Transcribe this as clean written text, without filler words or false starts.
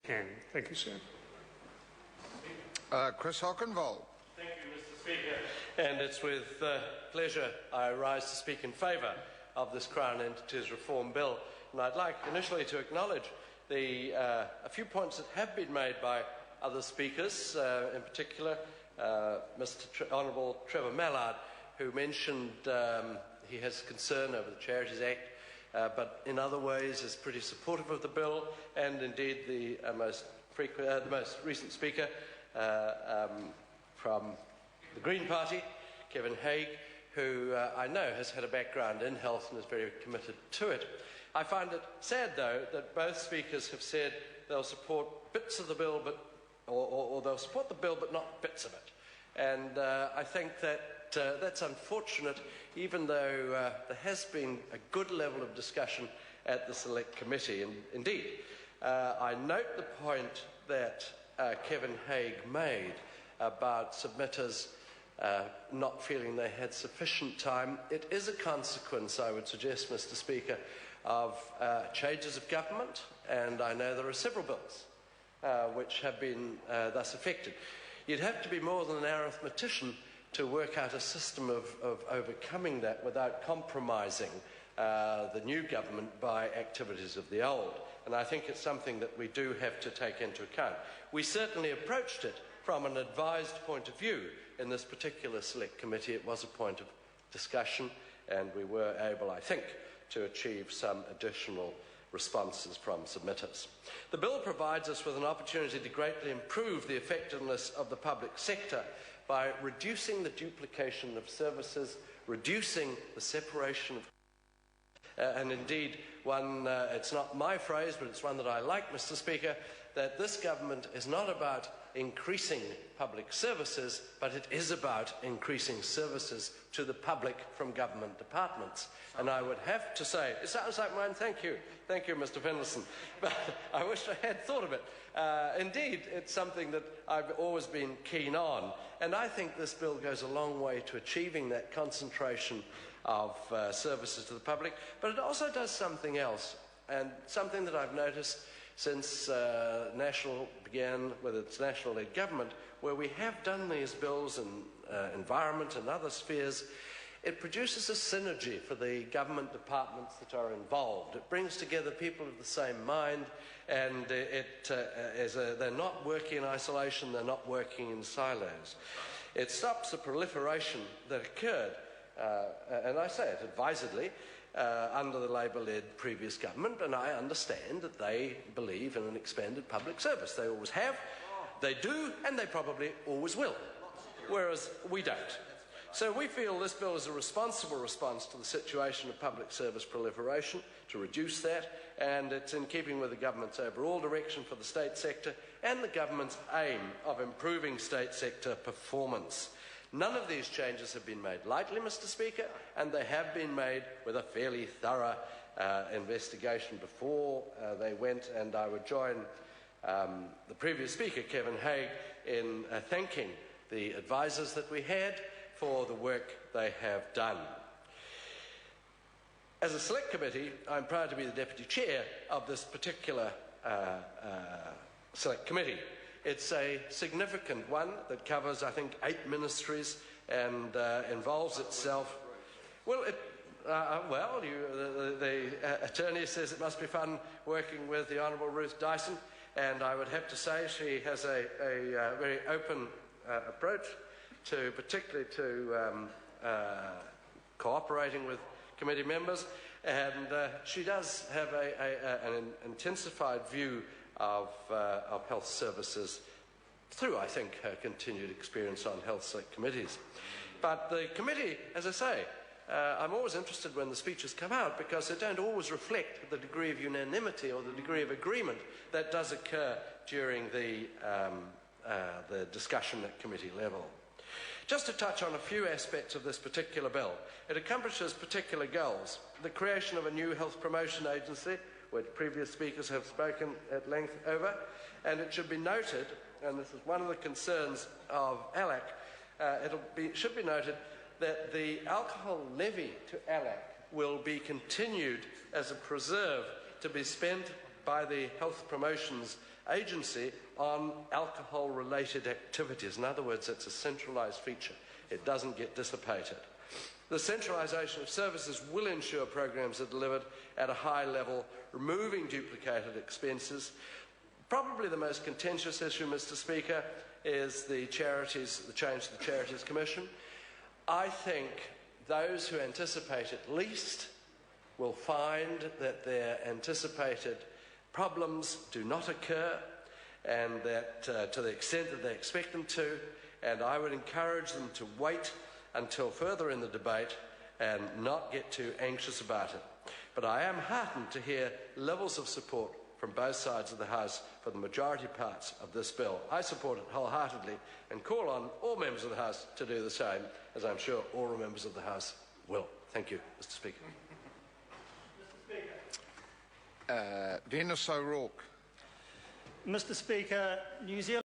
Thank you, sir. Chris Hockenvold. Thank you, Mr. Speaker. And it's with pleasure I rise to speak in favour of this Crown Entities Reform Bill. And I'd like initially to acknowledge a few points that have been made by other speakers, in particular Honourable Trevor Mallard, who mentioned he has concern over the Charities Act, but in other ways is pretty supportive of the bill, and indeed the most recent speaker from the Green Party, Kevin Haig, who I know has had a background in health and is very committed to it. I find it sad, though, that both speakers have said they'll support bits of the bill, or they'll support the bill but not bits of it. And I think that that's unfortunate, even though there has been a good level of discussion at the Select Committee. And indeed, I note the point that Kevin Haig made about submitters not feeling they had sufficient time. It is a consequence, I would suggest, Mr. Speaker, of changes of government, and I know there are several bills which have been thus affected. You'd have to be more than an arithmetician to work out a system of overcoming that without compromising the new government by activities of the old. And I think it's something that we do have to take into account. We certainly approached it from an advised point of view. In this particular Select Committee, it was a point of discussion, and we were able, I think, to achieve some additional responses from submitters. The bill provides us with an opportunity to greatly improve the effectiveness of the public sector by reducing the duplication of services, reducing the separation of and indeed, it's not my phrase, but it's one that I like, Mr. Speaker, that this government is not about increasing public services, but it is about increasing services to the public from government departments. And I would have to say, it sounds like mine, thank you, Mr. Fenderson, but I wish I had thought of it. Indeed, it's something that I've always been keen on, and I think this bill goes a long way to achieving that concentration of services to the public, but it also does something else, and something that I've noticed since National began with its national-led government, where we have done these bills in environment and other spheres. It produces a synergy for the government departments that are involved. It brings together people of the same mind, and they're not working in isolation, they're not working in silos. It stops the proliferation that occurred, and I say it advisedly, under the Labour-led previous government, and I understand that they believe in an expanded public service. They always have, they do, and they probably always will, whereas we don't. So we feel this bill is a responsible response to the situation of public service proliferation, to reduce that, and it's in keeping with the government's overall direction for the state sector and the government's aim of improving state sector performance. None of these changes have been made lightly, Mr. Speaker, and they have been made with a fairly thorough investigation before they went, and I would join the previous speaker, Kevin Haig, in thanking the advisors that we had for the work they have done. As a Select Committee, I'm proud to be the Deputy Chair of this particular Select Committee. It's a significant one that covers, I think, 8 ministries and involves itself. Well, the attorney says it must be fun working with the Honourable Ruth Dyson, and I would have to say she has a very open approach to, particularly to cooperating with committee members, and she does have an intensified view of health services through, I think, her continued experience on health select committees. But the committee, as I say, I'm always interested when the speeches come out because they don't always reflect the degree of unanimity or the degree of agreement that does occur during the discussion at committee level. Just to touch on a few aspects of this particular bill, it accomplishes particular goals. The creation of a new health promotion agency, which previous speakers have spoken at length over, and it should be noted, and this is one of the concerns of ALAC, should be noted that the alcohol levy to ALAC will be continued as a preserve to be spent by the health promotions agency on alcohol-related activities. In other words, it's a centralised feature. It doesn't get dissipated. The centralisation of services will ensure programs are delivered at a high level, removing duplicated expenses. Probably the most contentious issue, Mr. Speaker, is the change to the Charities Commission. I think those who anticipate it least will find that their anticipated problems do not occur, and that to the extent that they expect them to, and I would encourage them to wait until further in the debate and not get too anxious about it. But I am heartened to hear levels of support from both sides of the House for the majority parts of this bill. I support it wholeheartedly and call on all members of the House to do the same, as I'm sure all members of the House will. Thank you, Mr. Speaker. Dennis O'Rourke. Mr. Speaker, New Zealand